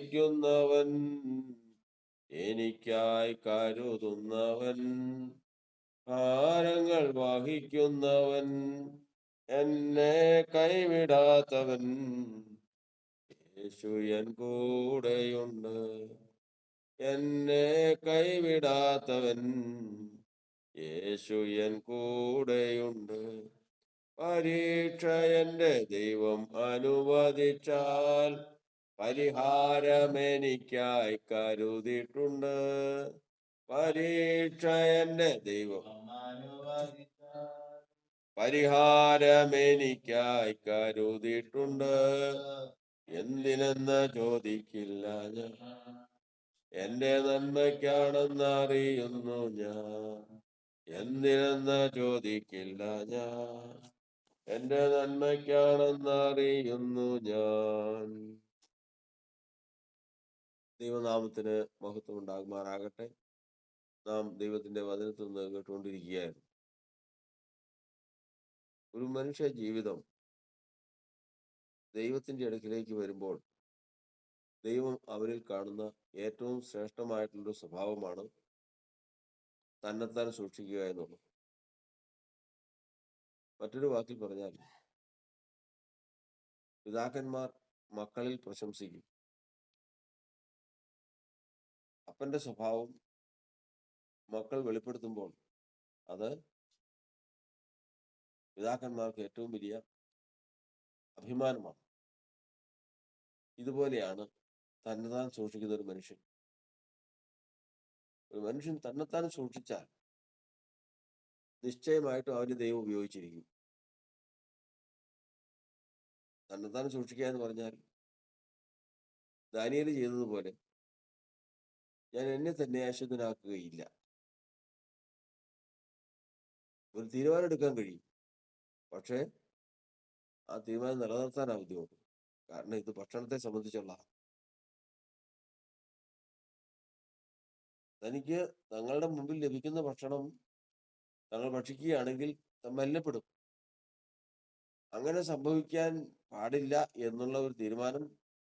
ക്കുന്നവൻ എനിക്കായി കരുതുന്നവൻ ഭാരങ്ങൾ വഹിക്കുന്നവൻ എന്നെ കൈവിടാത്തവൻ യേശു എൻ കൂടെയുണ്ട് എന്നെ കൈവിടാത്തവൻ യേശു എൻ കൂടെയുണ്ട് പരീക്ഷ എന്റെ ദൈവം അനുവദിച്ചാൽ പരിഹാരം എനിക്കായി കരുതിയിട്ടുണ്ട് പരീക്ഷ എന്റെ ദൈവം പരിഹാരം എനിക്കായി കരുതിയിട്ടുണ്ട് എന്തിനെന്ന് ചോദിക്കില്ല ഞാൻ എന്റെ നന്മയ്ക്കാണെന്ന് അറിയുന്നു ഞാൻ എന്തിനെന്ന് ചോദിക്കില്ല ഞാൻ എന്റെ നന്മയ്ക്കാണെന്ന് അറിയുന്നു ഞാൻ. ദൈവനാമത്തിന് മഹത്വം ഉണ്ടാകുമാറാകട്ടെ. നാം ദൈവത്തിന്റെ വചനത്തിൽ നിന്ന് കേട്ടുകൊണ്ടിരിക്കുകയായിരുന്നു. ഒരു മനുഷ്യ ജീവിതം ദൈവത്തിന്റെ അടുക്കിലേക്ക് വരുമ്പോൾ ദൈവം അവരിൽ കാണുന്ന ഏറ്റവും ശ്രേഷ്ഠമായിട്ടുള്ളൊരു സ്വഭാവമാണ് തന്നെത്താൻ സൂക്ഷിക്കുക എന്നുള്ളത്. മറ്റൊരു വാക്കിൽ പറഞ്ഞാൽ പിതാക്കന്മാർ മക്കളിൽ പ്രശംസിക്കും. അപ്പന്റെ സ്വഭാവം മക്കൾ വെളിപ്പെടുത്തുമ്പോൾ അത് പിതാക്കന്മാർക്ക് ഏറ്റവും വലിയ അഭിമാനമാണ്. ഇതുപോലെയാണ് തന്നെത്താൻ സൂക്ഷിക്കുന്ന ഒരു മനുഷ്യൻ. ഒരു മനുഷ്യൻ തന്നെത്താൻ സൂക്ഷിച്ചാൽ നിശ്ചയമായിട്ടും അവന് ദൈവം ഉപയോഗിച്ചിരിക്കും. തന്നെത്താൻ സൂക്ഷിക്കുക എന്ന് പറഞ്ഞാൽ ദാനിയേൽ ചെയ്തതുപോലെ ഞാൻ എന്നെ തന്നെ അശുദ്ധനാക്കുകയില്ല. ഒരു തീരുമാനം എടുക്കാൻ കഴിയും, പക്ഷേ ആ തീരുമാനം നിലനിർത്താൻ ബുദ്ധിമുട്ട്. കാരണം ഇത് ഭക്ഷണത്തെ സംബന്ധിച്ചുള്ള തനിക്ക് തങ്ങളുടെ മുമ്പിൽ ലഭിക്കുന്ന ഭക്ഷണം തങ്ങൾ ഭക്ഷിക്കുകയാണെങ്കിൽ മല്ലപ്പെടും. അങ്ങനെ സംഭവിക്കാൻ പാടില്ല എന്നുള്ള ഒരു തീരുമാനം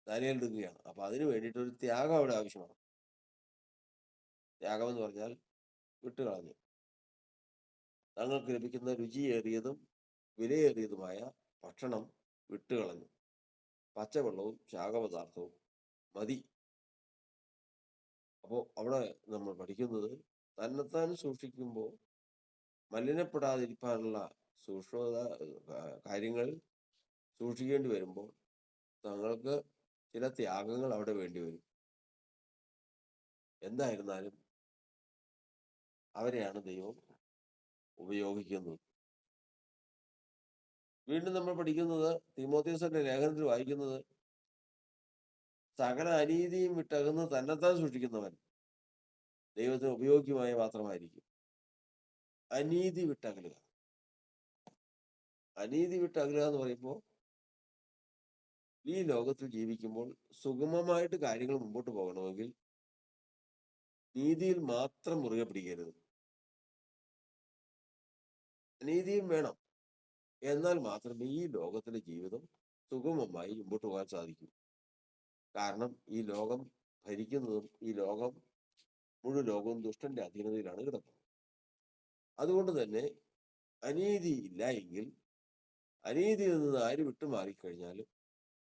ദാനിയേൽ എടുക്കുകയാണ്. അപ്പൊ അതിനു വേണ്ടിയിട്ട് ഒരു ത്യാഗം അവിടെ ആവശ്യമാണ്. ത്യാഗം എന്ന് പറഞ്ഞാൽ വിട്ടുകളഞ്ഞു തങ്ങൾക്ക് ലഭിക്കുന്ന രുചിയേറിയതും വിലയേറിയതുമായ ഭക്ഷണം വിട്ടുകളഞ്ഞു. പച്ചവെള്ളവും ശാഖപദാർത്ഥവും മതി. അപ്പോൾ അവിടെ നമ്മൾ പഠിക്കുന്നത് തന്നെത്താൻ സൂക്ഷിക്കുമ്പോൾ മലിനപ്പെടാതിരിക്കാനുള്ള സൂക്ഷ്മത കാര്യങ്ങൾ സൂക്ഷിക്കേണ്ടി വരുമ്പോൾ തങ്ങൾക്ക് ചില ത്യാഗങ്ങൾ അവിടെ വേണ്ടി വരും. എന്തായിരുന്നാലും അവരെയാണ് ദൈവം ഉപയോഗിക്കുന്നത്. വീണ്ടും നമ്മൾ പഠിക്കുന്നത് തീമോഥെയോസിന്റെ ലേഖനത്തിൽ വായിക്കുന്നത് സകല അനീതിയും വിട്ടകന്ന് തന്നെത്താൻ സൂക്ഷിക്കുന്നവൻ ദൈവത്തിന് ഉപയോഗ്യമായ പാത്രമായിരിക്കും. അനീതി വിട്ടകലുക. അനീതി വിട്ടകലുക എന്ന് പറയുമ്പോൾ ഈ ലോകത്തിൽ ജീവിക്കുമ്പോൾ സുഗമമായിട്ട് കാര്യങ്ങൾ മുമ്പോട്ട് പോകണമെങ്കിൽ നീതിയിൽ മാത്രം മുറുകെ പിടിക്കരുത്. അനീതിയും വേണം. എന്നാൽ മാത്രമേ ഈ ലോകത്തിലെ ജീവിതം സുഗമമായി മുമ്പോട്ട് പോകാൻ സാധിക്കൂ. കാരണം ഈ ലോകം ഭരിക്കുന്നതും ഈ ലോകം മുഴുവൻ ലോകവും ദുഷ്ടന്റെ അധീനതയിലാണ് കിടക്കുന്നത്. അതുകൊണ്ട് തന്നെ അനീതി ഇല്ല എങ്കിൽ അനീതിയിൽ നിന്ന് ആര് വിട്ടുമാറിക്കഴിഞ്ഞാലും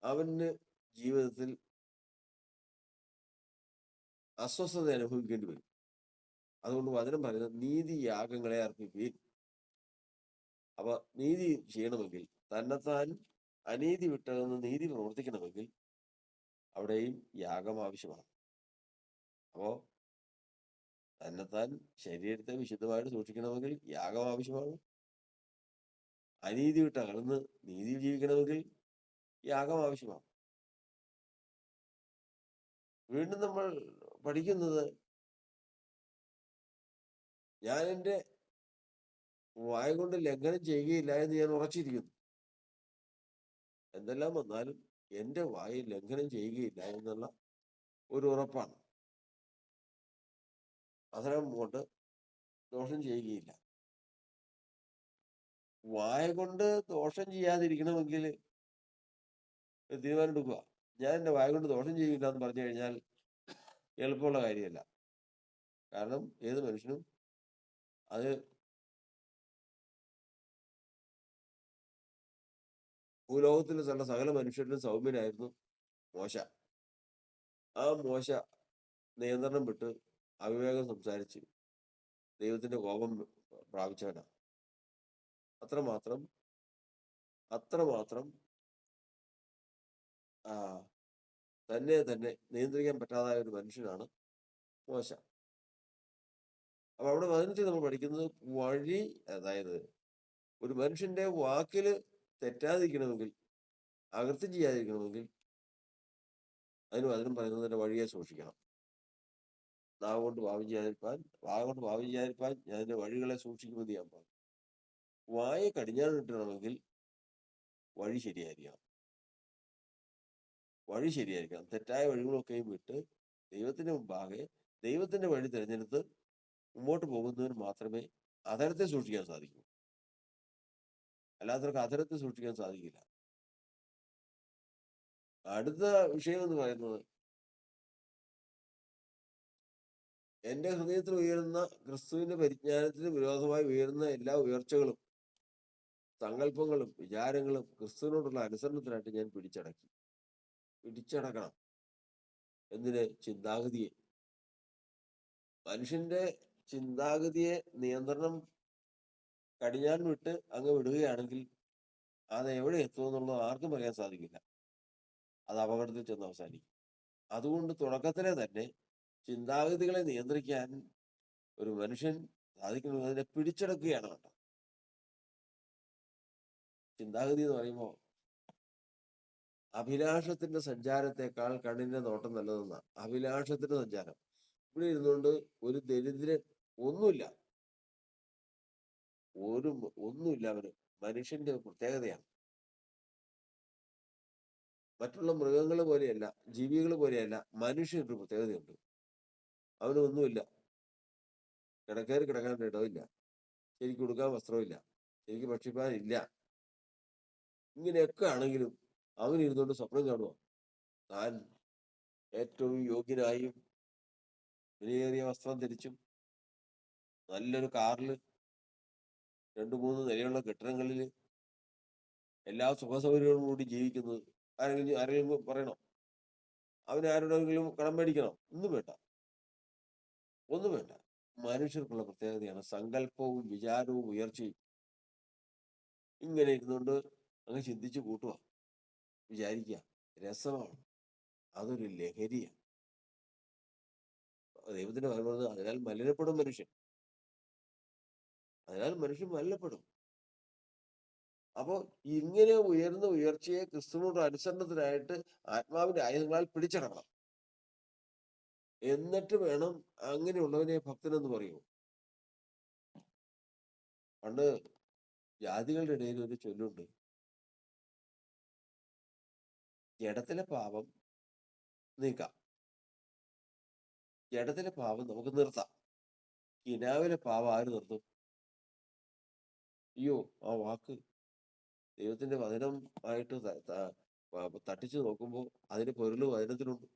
അവന് ജീവിതത്തിൽ അസ്വസ്ഥത അനുഭവിക്കേണ്ടി വരും. അതുകൊണ്ട് വചനം പറയുന്നത് നീതി യാഗങ്ങളെ അർപ്പിപ്പീൻ. അപ്പൊ നീതി ചെയ്യണമെങ്കിൽ തന്നെത്താൻ അനീതി വിട്ടകന്ന് നീതി പ്രവർത്തിക്കണമെങ്കിൽ അവിടെയും യാഗം ആവശ്യമാണ്. അപ്പോ തന്നെത്താൻ ശരീരത്തെ വിശുദ്ധമായിട്ട് സൂക്ഷിക്കണമെങ്കിൽ യാഗം ആവശ്യമാണ്. അനീതി വിട്ട് അകർന്ന് നീതി ജീവിക്കണമെങ്കിൽ യാഗം ആവശ്യമാണ്. വീണ്ടും നമ്മൾ പഠിക്കുന്നത് ഞാൻ എൻ്റെ വായ കൊണ്ട് ലംഘനം ചെയ്യുകയില്ല എന്ന് ഞാൻ ഉറച്ചിരിക്കുന്നു. എന്തെല്ലാം വന്നാലും എൻ്റെ വായ ലംഘനം ചെയ്യുകയില്ല എന്നുള്ള ഒരു ഉറപ്പാണ്. അധരം കൊണ്ട് ദോഷം ചെയ്യുകയില്ല. വായ കൊണ്ട് ദോഷം ചെയ്യാതിരിക്കണമെങ്കിൽ തീരുമാനം എടുക്കുക. ഞാൻ എൻ്റെ വായ കൊണ്ട് ദോഷം ചെയ്യില്ല എന്ന് പറഞ്ഞു കഴിഞ്ഞാൽ എളുപ്പമുള്ള കാര്യമല്ല. കാരണം ഏത് മനുഷ്യനും അത് ഭൂലോകത്തിൽ ഉള്ള സകല മനുഷ്യരിലും സൗമ്യനായിരുന്നു മോശ. ആ മോശ നിയന്ത്രണം വിട്ട് അവിവേകം സംസാരിച്ച് ദൈവത്തിന്റെ കോപം പ്രാപിച്ചവനാണ്. അത്രമാത്രം അത്രമാത്രം ആ തന്നെ നിയന്ത്രിക്കാൻ പറ്റാതായ ഒരു മനുഷ്യനാണ് മോശ. അപ്പൊ അവിടെ വചനത്തിൽ നമ്മൾ പഠിക്കുന്നത് വഴി, അതായത് ഒരു മനുഷ്യന്റെ വാക്കില് തെറ്റാതിരിക്കണമെങ്കിൽ, അകൃത്യം ചെയ്യാതിരിക്കണമെങ്കിൽ അതിന് വചനം പറയുന്നതിന്റെ വഴിയെ സൂക്ഷിക്കണം. നാവ് കൊണ്ട് പാപം ചെയ്യാതിരിപ്പാൻ, കൊണ്ട് പാപം ചെയ്യാതിരിപ്പാൻ ഞാൻ അതിന്റെ വഴികളെ സൂക്ഷിക്കുമെന്ന് ഞാൻ പറഞ്ഞു. വായ കടിഞ്ഞാൻ കിട്ടണമെങ്കിൽ വഴി ശരിയായിരിക്കണം. വഴി ശരിയായിരിക്കണം. തെറ്റായ വഴികളൊക്കെയും വിട്ട് ദൈവത്തിന് മുമ്പാകെ ദൈവത്തിന്റെ വഴി തിരഞ്ഞെടുത്ത് മുമ്പോട്ട് പോകുന്നതിന് മാത്രമേ അധരത്തെ സൂക്ഷിക്കാൻ സാധിക്കൂ. അല്ലാത്തവർക്ക് അധരത്തെ സൂക്ഷിക്കാൻ സാധിക്കില്ല. അടുത്ത വിഷയം എന്ന് പറയുന്നത്, എന്റെ ഹൃദയത്തിൽ ഉയരുന്ന ക്രിസ്തുവിന്റെ പരിജ്ഞാനത്തിന് വിരോധമായി ഉയരുന്ന എല്ലാ ഉയർച്ചകളും, സങ്കല്പങ്ങളും, വിചാരങ്ങളും ക്രിസ്തുവിനോടുള്ള അനുസരണത്തിനായിട്ട് ഞാൻ പിടിച്ചടക്കണം. എന്തിന്? ചിന്താഗതിയെ. മനുഷ്യന്റെ ചിന്താഗതിയെ നിയന്ത്രണം കടിഞ്ഞാൻ വിട്ട് അങ്ങ് വിടുകയാണെങ്കിൽ അത് എവിടെ എത്തുമെന്നുള്ളത് ആർക്കും പറയാൻ സാധിക്കില്ല. അത് അപകടത്തിൽ ചെന്ന് അവസാനിക്കും. അതുകൊണ്ട് തുടക്കത്തിലെ തന്നെ ചിന്താഗതികളെ നിയന്ത്രിക്കാൻ ഒരു മനുഷ്യൻ സാധിക്കുന്നത് അതിനെ പിടിച്ചെടുക്കുകയാണ് വേണ്ടത്. ചിന്താഗതി എന്ന് പറയുമ്പോൾ അഭിലാഷത്തിന്റെ സഞ്ചാരത്തെക്കാൾ കണ്ണിന്റെ നോട്ടം നല്ലതെന്നാണ്. അഭിലാഷത്തിന്റെ സഞ്ചാരം. ഇവിടെ ഇരുന്നുകൊണ്ട് ഒരു ദരിദ്രൻ ഒന്നുമില്ല അവര് മനുഷ്യന്റെ പ്രത്യേകതയാണ്. മറ്റുള്ള മൃഗങ്ങൾ പോലെയല്ല, ജീവികൾ പോലെയല്ല, മനുഷ്യനൊരു പ്രത്യേകതയുണ്ട്. അവനൊന്നുമില്ല, കിടക്കാൻ ഇടമില്ല, ശരിക്കും കൊടുക്കാൻ വസ്ത്രമില്ല, ശരിക്കും ഭക്ഷിപ്പാനില്ല. ഇങ്ങനെയൊക്കെ ആണെങ്കിലും അവൻ ഇരുന്നുകൊണ്ട് സ്വപ്നം കാണുക, താൻ ഏറ്റവും യോഗ്യനായും വിലയേറിയ വസ്ത്രം ധരിച്ചും നല്ലൊരു കാറില് 2-3 നിലയുള്ള കെട്ടിടങ്ങളില് എല്ലാ സുഖസൗകര്യങ്ങളോടും കൂടി ജീവിക്കുന്നത്. ആരെങ്കിലും പറയണോ? ആരോടെങ്കിലും കടം മേടിക്കണോ? ഒന്നും വേണ്ട. മനുഷ്യർക്കുള്ള പ്രത്യേകതയാണ് സങ്കല്പവും വിചാരവും ഉയർച്ചയും. ഇങ്ങനെ ഇരുന്നുകൊണ്ട് അങ്ങ് ചിന്തിച്ചു കൂട്ടുക, വിചാരിക്കുക, രസമാണ്. അതൊരു ലഹരിയാണ്. ദൈവത്തിന്റെ പറയുന്നത് അതിനാൽ മലിനപ്പെടും മനുഷ്യൻ. മലിനപ്പെടും. അപ്പോൾ ഇങ്ങനെ ഉയർന്ന ഉയർച്ചയെ ക്രിസ്തുവിനോട് അനുസരണത്തിനായിട്ട് ആത്മാവിന്റെ ആയുധങ്ങളാൽ പിടിച്ചടക്കണം. എന്നിട്ട് വേണം അങ്ങനെയുള്ളവനെ ഭക്തനെന്ന് പറയൂ. പണ്ട് ജാതികളുടെ ഇടയിൽ ഒരു ചൊല്ലുണ്ട്, ജഡത്തിലെ പാപം നീക്കാം, ജഡത്തിലെ പാപം നമുക്ക് നിർത്താം, കിനാവിലെ പാപം ആര് നിർത്തും? അയ്യോ, ആ വാക്ക് ദൈവത്തിന്റെ വചനം ആയിട്ട് തട്ടിച്ചു നോക്കുമ്പോൾ അതിന് പൊരുള് വചനത്തിലുണ്ട്.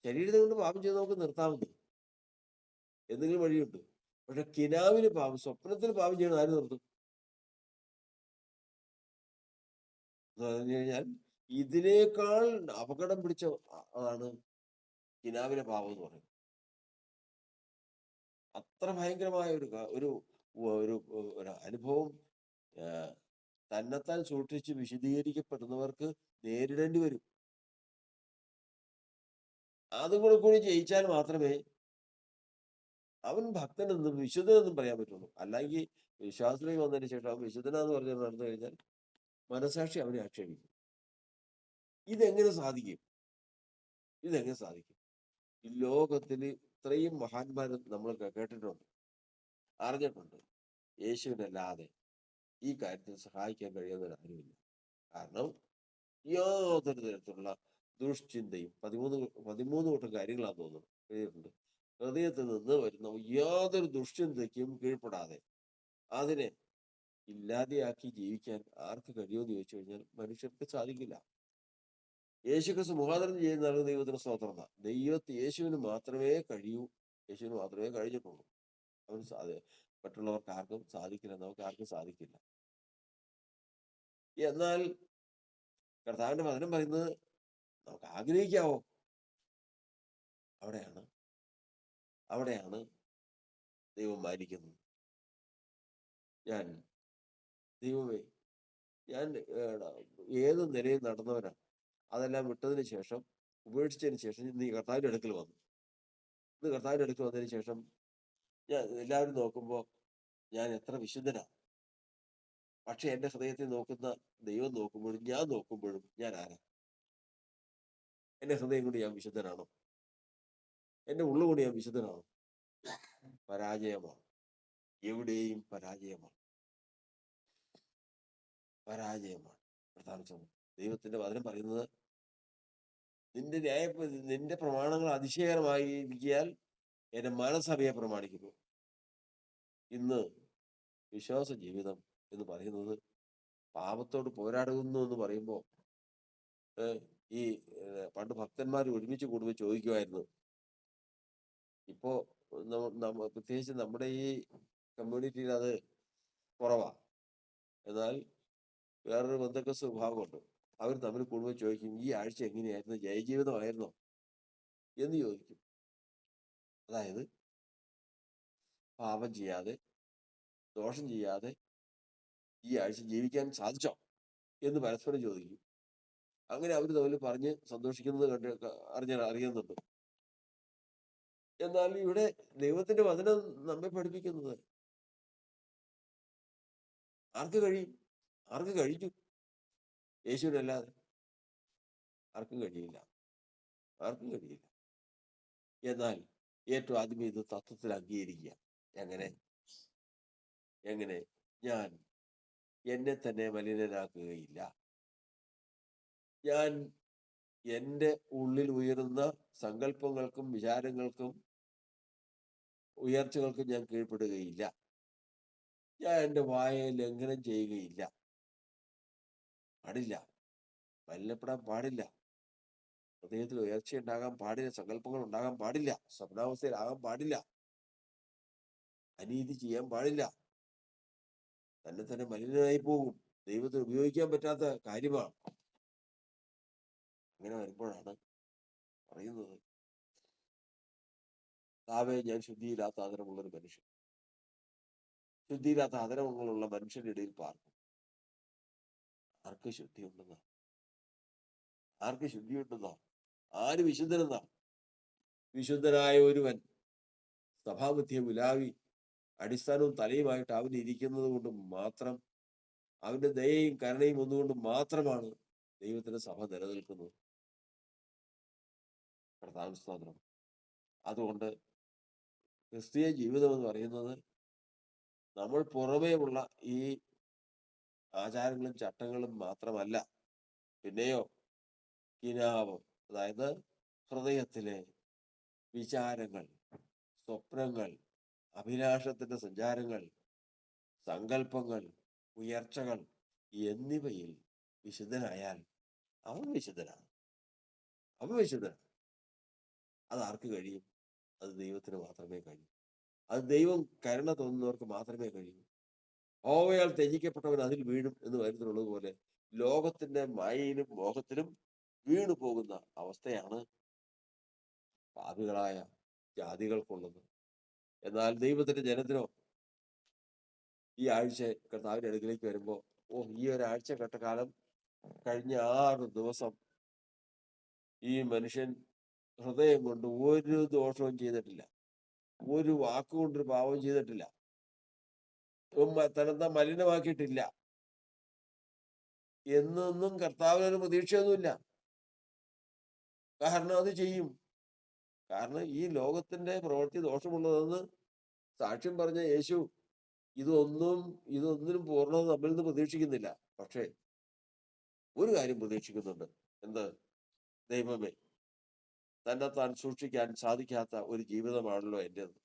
ശരീരത്തെ കൊണ്ട് പാപം ചെയ്ത് നമുക്ക് നിർത്താമെന്ന് എന്തെങ്കിലും വഴിയുണ്ട്. പക്ഷെ കിനാവിന് പാപം, സ്വപ്നത്തിൽ പാപം ചെയ്യണം ആര് നിർത്തും? എന്ന് പറഞ്ഞു കഴിഞ്ഞാൽ ഇതിനേക്കാൾ അപകടം പിടിച്ച അതാണ് കിനാവിലെ പാപം എന്ന് പറയുന്നത്. അത്ര ഭയങ്കരമായ ഒരു അനുഭവം തന്നെത്താൻ സൂക്ഷിച്ച് വിശദീകരിക്കപ്പെടുന്നവർക്ക് നേരിടേണ്ടി വരും. അതും കൂടി ജയിച്ചാൽ മാത്രമേ അവൻ ഭക്തനെന്നും വിശുദ്ധനെന്നും പറയാൻ പറ്റുള്ളൂ. അല്ലെങ്കിൽ വിശ്വാസത്തിലേക്ക് വന്നതിന് ശേഷം അവൻ വിശുദ്ധനാന്ന് പറഞ്ഞ് നടന്നു കഴിഞ്ഞാൽ മനസാക്ഷി അവനെ ആക്ഷേപിക്കും. ഇതെങ്ങനെ സാധിക്കും? ഈ ലോകത്തിൽ ഇത്രയും മഹാന്മാരും നമ്മൾ കേട്ടിട്ടുണ്ട്, അറിഞ്ഞിട്ടുണ്ട്. യേശുവിനല്ലാതെ ഈ കാര്യത്തിൽ സഹായിക്കാൻ കഴിയുന്നവരാരുമില്ല. കാരണം യാതൊരു തരത്തിലുള്ള ദുഷ്ചിന്തയും 13 കൂട്ടം കാര്യങ്ങളാന്ന് തോന്നുന്നു എഴുതിയിട്ടുണ്ട്. ഹൃദയത്തിൽ നിന്ന് വരുന്ന യാതൊരു ദുഷ്ചിന്തയ്ക്കും കീഴ്പ്പെടാതെ അതിനെ ഇല്ലാതെയാക്കി ജീവിക്കാൻ ആർക്ക് കഴിയുമെന്ന് ചോദിച്ചു കഴിഞ്ഞാൽ മനുഷ്യർക്ക് സാധിക്കില്ല. യേശു ക്രിസ്തു മുഖാന്തരം ചെയ്യുന്ന ദൈവത്തിന് സ്തോത്രം. യേശുവിന് മാത്രമേ കഴിയൂ. യേശുവിന് മാത്രമേ കഴിഞ്ഞിട്ടുള്ളൂ. അവന് മറ്റുള്ളവർക്ക് ആർക്കും സാധിക്കില്ല. നമുക്ക് ആർക്കും സാധിക്കില്ല. എന്നാൽ കർത്താവിന്റെ വചനം പറയുന്നത് നമുക്ക് ആഗ്രഹിക്കാവോ? അവിടെയാണ് ദൈവം മാനിക്കുന്നത്. ദൈവമേ, ഞാൻ ഏത് നിലയിൽ നടന്നവനാണ്. അതെല്ലാം വിട്ടതിന് ശേഷം, ഉപേക്ഷിച്ചതിന് ശേഷം ഇന്ന് ഈ കർത്താവിന്റെ അടുക്കൽ വന്നു. ഇന്ന് കർത്താവിന്റെ അടുക്കൽ വന്നതിന് ശേഷം ഞാൻ എല്ലാവരും നോക്കുമ്പോൾ ഞാൻ എത്ര വിശുദ്ധനാണ്. പക്ഷെ എന്റെ ഹൃദയത്തിൽ നോക്കുന്ന ദൈവം നോക്കുമ്പോഴും ഞാൻ നോക്കുമ്പോഴും ഞാൻ ആരാ? എന്റെ ഹൃദയം കൊണ്ട് ഞാൻ വിശുദ്ധനാണോ? എന്റെ ഉള്ളുകൊണ്ട് ഞാൻ വിശുദ്ധനാണോ? പരാജയമാണ്. എവിടെയും പരാജയമാണ്. പ്രധാന ദൈവത്തിന്റെ വചനം പറയുന്നത്, നിന്റെ പ്രമാണങ്ങൾ അതിശയകരമായി ഇരിക്കിയാൽ എന്റെ മനസ്സഭയെ പ്രമാണിക്കുന്നു. ഇന്ന് വിശ്വാസ ജീവിതം എന്ന് പറയുന്നത് പാപത്തോട് പോരാടുന്നു എന്ന് പറയുമ്പോൾ ഈ പണ്ട് ഭക്തന്മാർ ഒരുമിച്ച് കൂടുമ്പോൾ ചോദിക്കുമായിരുന്നു. ഇപ്പോ പ്രത്യേകിച്ച് നമ്മുടെ ഈ കമ്മ്യൂണിറ്റിയിൽ അത് കുറവാ. എന്നാൽ വേറൊരു ബന്ധുക്ക സ്വഭാവമുണ്ട്. അവർ തമ്മിൽ കൂടുമ്പോൾ ചോദിക്കും, ഈ ആഴ്ച എങ്ങനെയായിരുന്നു? ജയജീവിതമായിരുന്നോ എന്ന് ചോദിക്കും. അതായത് പാപം ചെയ്യാതെ, ദോഷം ചെയ്യാതെ ഈ ആഴ്ച ജീവിക്കാൻ സാധിച്ചോ എന്ന് പരസ്പരം ചോദിക്കും. അങ്ങനെ അവർ തമ്മിൽ പറഞ്ഞ് സന്തോഷിക്കുന്നത് അറിയുന്നുണ്ട്. എന്നാൽ ഇവിടെ ദൈവത്തിന്റെ വചനം നമ്മെ പഠിപ്പിക്കുന്നത് ആർക്ക് കഴിഞ്ഞു? യേശുവിനല്ലാതെ ആർക്കും കഴിയില്ല. എന്നാൽ ഏറ്റവും ആദ്യമേ ഇത് തത്വത്തിൽ അംഗീകരിക്കുക. എങ്ങനെ? ഞാൻ എന്നെ തന്നെ മലിനനാക്കുകയില്ല. ഞാൻ എൻ്റെ ഉള്ളിൽ ഉയരുന്ന സങ്കല്പങ്ങൾക്കും വിചാരങ്ങൾക്കും ഉയർച്ചകൾക്കും ഞാൻ കീഴ്പ്പെടുകയില്ല. ഞാൻ എൻ്റെ വായെ ലംഘനം ചെയ്യുകയില്ല. മലിനപ്പെടാൻ പാടില്ല. ഹൃദയത്തിൽ ഉയർച്ച ഉണ്ടാകാൻ പാടില്ല. സങ്കല്പങ്ങൾ ഉണ്ടാകാൻ പാടില്ല. സ്വപ്നാവസ്ഥയിലാകാൻ പാടില്ല. അനീതി ചെയ്യാൻ പാടില്ല. തന്നെ മലിനനായി പോകും. ദൈവത്തിന് ഉപയോഗിക്കാൻ പറ്റാത്ത കാര്യമാണ്. അങ്ങനെ വരുമ്പോഴാണ് പറയുന്നത്, താവേ, ഞാൻ ശുദ്ധിയില്ലാത്ത ആദരമുള്ളൊരു മനുഷ്യൻ. ശുദ്ധിയില്ലാത്ത ആദരമുള്ള മനുഷ്യന്റെ ഇടയിൽ പാർക്കും. ആർക്ക് ശുദ്ധിയുണ്ടെന്നാ? ആര് വിശുദ്ധനെന്നാ? വിശുദ്ധനായ ഒരുവൻ സഭാമധ്യം വിലാവി അടിസ്ഥാനവും തലയുമായിട്ട് അവൻ ഇരിക്കുന്നത് കൊണ്ട് മാത്രം, അവന്റെ ദയയും കരുണയും ഒന്നുകൊണ്ട് മാത്രമാണ് ദൈവത്തിന്റെ സഭ നിലനിൽക്കുന്നത്. പ്രധാന അതുകൊണ്ട് ക്രിസ്തീയ ജീവിതം എന്ന് പറയുന്നത് നമ്മൾ പുറമേ ഉള്ള ഈ ആചാരങ്ങളും ചട്ടങ്ങളും മാത്രമല്ല. പിന്നെയോ കിനാവ്, അതായത് ഹൃദയത്തിലെ വിചാരങ്ങൾ, സ്വപ്നങ്ങൾ, അഭിലാഷത്തിന്റെ സഞ്ചാരങ്ങൾ, സങ്കല്പങ്ങൾ, ഉയർച്ചകൾ എന്നിവയിൽ വിശുദ്ധനായാൽ അവൻ വിശുദ്ധനാണ്. അത് ആർക്ക് കഴിയും? അത് ദൈവത്തിന് മാത്രമേ കഴിയൂ. അത് ദൈവം കരുണ തോന്നുന്നവർക്ക് മാത്രമേ കഴിയൂ. യഹോവയാൽ ത്യജിക്കപ്പെട്ടവൻ അതിൽ വീഴും എന്ന് വരുന്നുള്ളത് പോലെ ലോകത്തിന്റെ മായയിലും മോഹത്തിലും വീണു പോകുന്ന അവസ്ഥയാണ് പാപികളായ ജാതികൾക്കുള്ളത്. എന്നാൽ ദൈവത്തിന്റെ ജനത്തിനോ ഈ ആഴ്ച കർത്താവിന്റെ അടുക്കിലേക്ക് വരുമ്പോ, ഈ ഒരാഴ്ച ഘട്ടകാലം കഴിഞ്ഞ 6 ദിവസം ഈ മനുഷ്യൻ ഹൃദയം കൊണ്ട് ഒരു ദോഷവും ചെയ്തിട്ടില്ല. ഒരു വാക്കുകൊണ്ടൊരു പാവം ചെയ്തിട്ടില്ല. തന്നെന്താ മലിനമാക്കിയിട്ടില്ല എന്നൊന്നും കർത്താവിനൊരു പ്രതീക്ഷയൊന്നുമില്ല. കാരണം അത് ചെയ്യും. കാരണം ഈ ലോകത്തിന്റെ പ്രവൃത്തി ദോഷമുള്ളതെന്ന് സാക്ഷ്യം പറഞ്ഞ യേശു ഇതൊന്നിനും പൂർണ്ണത നമ്മിൽ നിന്ന് പ്രതീക്ഷിക്കുന്നില്ല. പക്ഷേ ഒരു കാര്യം പ്രതീക്ഷിക്കുന്നുണ്ട്. എന്ത്? ദൈവമേ, തന്നെത്താൻ സൂക്ഷിക്കാൻ സാധിക്കാത്ത ഒരു ജീവിതമാണല്ലോ എൻ്റെത്.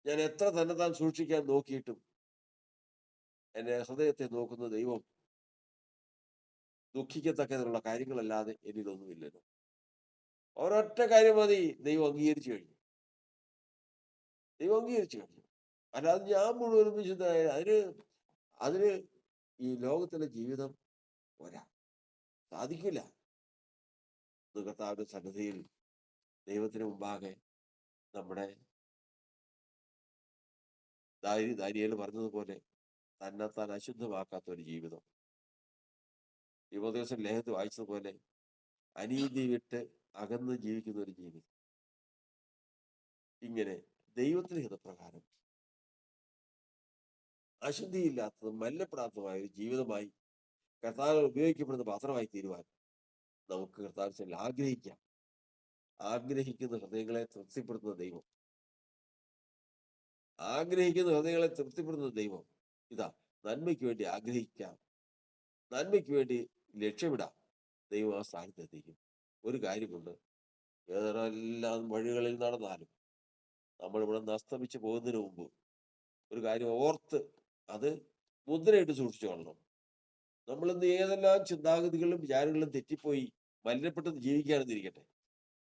ഞാൻ എത്ര തന്നെത്താൻ സൂക്ഷിക്കാൻ നോക്കിയിട്ടും എന്റെ ഹൃദയത്തെ നോക്കുന്ന ദൈവം ദുഃഖിക്കത്തക്കതിനുള്ള കാര്യങ്ങളല്ലാതെ എന്നിലൊന്നുമില്ലല്ലോ. ഒരൊറ്റ കാര്യം മതി, ദൈവം അംഗീകരിച്ചു കഴിഞ്ഞു. ദൈവം അംഗീകരിച്ചു കഴിഞ്ഞു. അല്ലാതെ ഞാൻ മുഴുവനും വിശുദ്ധനായ അതിന് അതിന് ഈ ലോകത്തിലെ ജീവിതം പോരാ, സാധിക്കില്ല. കർത്താവിന്റെ സന്നിധിയിൽ ദൈവത്തിന് മുമ്പാകെ നമ്മുടെ ദാനിയേൽ പറഞ്ഞതുപോലെ തന്നെത്താൻ അശുദ്ധമാക്കാത്ത ഒരു ജീവിതം, തിമോഥെയോസിന്റെ ലേഖനത്തിൽ വായിച്ചതുപോലെ അനീതി വിട്ട് അകന്ന് ജീവിക്കുന്ന ഒരു ജീവിതം, ഇങ്ങനെ ദൈവത്തിന്റെ ഹിതപ്രകാരം അശുദ്ധിയില്ലാത്തതും മല്ലപ്പെടാത്തതുമായ ഒരു ജീവിതമായി കർത്താവ് ഉപയോഗിക്കപ്പെടുന്ന പാത്രമായി തീരുവാൻ നമുക്ക് കർത്താവിൽ ആഗ്രഹിക്കാം. ആഗ്രഹിക്കുന്ന ഹൃദയങ്ങളെ തൃപ്തിപ്പെടുത്തുന്ന ദൈവം, ആഗ്രഹിക്കുന്ന ഹൃദയങ്ങളെ തൃപ്തിപ്പെടുത്തുന്ന ദൈവം ഇതാ, നന്മയ്ക്ക് വേണ്ടി ആഗ്രഹിക്കാം, നന്മയ്ക്ക് വേണ്ടി ലക്ഷ്യമിടാം, ദൈവം ആ സ്ഥാനത്ത് എത്തിക്കും. ഒരു കാര്യമുണ്ട്, ഏതെല്ലാം വഴികളിൽ നടന്നാലും നമ്മൾ ഇവിടെ നിന്ന് അസ്തമിച്ച് പോകുന്നതിന് മുമ്പ് ഒരു കാര്യം ഓർത്ത് അത് മുദ്രയിട്ട് സൂക്ഷിച്ചു കൊള്ളണം. നമ്മളിന്ന് ഏതെല്ലാം ചിന്താഗതികളും വിചാരങ്ങളും തെറ്റിപ്പോയി മലിനപ്പെട്ട് ജീവിക്കാനെന്നിരിക്കട്ടെ,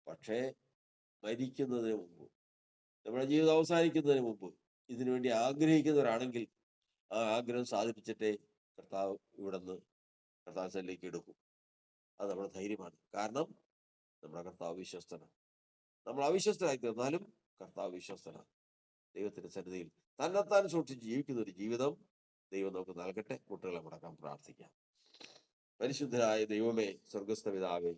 പക്ഷേ മരിക്കുന്നതിന് മുമ്പ്, നമ്മുടെ ജീവിതം അവസാനിക്കുന്നതിന് മുമ്പ് ഇതിനുവേണ്ടി ആഗ്രഹിക്കുന്നവരാണെങ്കിൽ ആ ആഗ്രഹം സാധിപ്പിച്ചിട്ടേ കർത്താവ് ഇവിടെ നിന്ന് കർത്താവ് സ്ഥലിലേക്ക് എടുക്കും. അത് നമ്മുടെ ധൈര്യമാണ്. കാരണം നമ്മുടെ കർത്താവ് വിശ്വസ്തനാണ്. നമ്മൾ അവിശ്വസ്തരായി തീർന്നാലും കർത്താവ് വിശ്വസ്തനാണ്. ദൈവത്തിന്റെ സന്നിധിയിൽ തന്നെത്താൻ സൂക്ഷിച്ച് ജീവിക്കുന്ന ഒരു ജീവിതം ദൈവം നമുക്ക് നൽകട്ടെ. കുട്ടികളെ മുടക്കാൻ പ്രാർത്ഥിക്കാം. പരിശുദ്ധരായ ദൈവമേ, സ്വർഗസ്ഥ പിതാവേ,